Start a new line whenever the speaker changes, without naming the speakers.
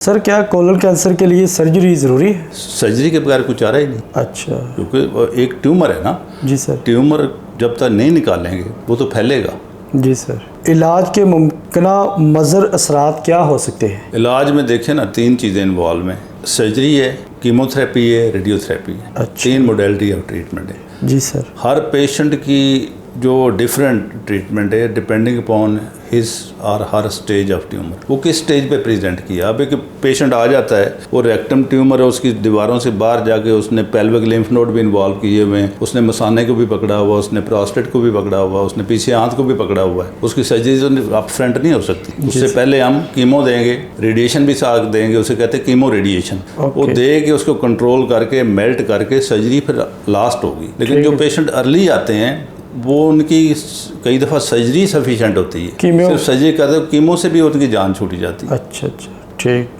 Sir क्या colon cancer के लिए सर्जरी ज़रूरी है?
सर्जरी के बगैर कुछ चारा ही नहीं,
अच्छा
क्योंकि एक ट्यूमर है ना।
जी सर।
ट्यूमर जब तक नहीं निकालेंगे वो तो फैलेगा।
जी सर। इलाज के मुमकिना मज़र असरात क्या हो सकते हैं?
इलाज में देखें ना, 3 चीज़ें इन्वॉल्व हैं। सर्जरी है, कीमोथेरेपी है, रेडियोथेरेपी है।
अच्छा।
3 मोडेलिटी ऑफ ट्रीटमेंट है।
जी सर।
हर पेशेंट की जो डिफरेंट ट्रीटमेंट है डिपेंडिंग अपॉन हिज और हर स्टेज ऑफ ट्यूमर, वो किस स्टेज पे प्रेजेंट किया। अब एक पेशेंट आ जाता है, वो रेक्टम ट्यूमर है, उसकी दीवारों से बाहर जाके उसने पेल्विक लिम्फ नोड भी इन्वॉल्व किए हुए हैं, उसने मसाने को भी पकड़ा हुआ, उसने प्रोस्टेट को भी पकड़ा हुआ, उसने पीछे आंत को भी पकड़ा हुआ है। उसकी सर्जरी तो अप फ्रंट नहीं हो सकती। उससे पहले हम कीमो देंगे, रेडिएशन भी साथ देंगे, उसे कहते हैं कीमो रेडिएशन। वो दे के उसको कंट्रोल करके मेल्ट करके सर्जरी फिर लास्ट होगी। लेकिन जो पेशेंट अर्ली आते हैं वो उनकी कई दफ़ा सर्जरी सफिशेंट होती है, सिर्फ सर्जरी करते कीमो से भी उनकी जान छूटी जाती है।
अच्छा अच्छा, ठीक।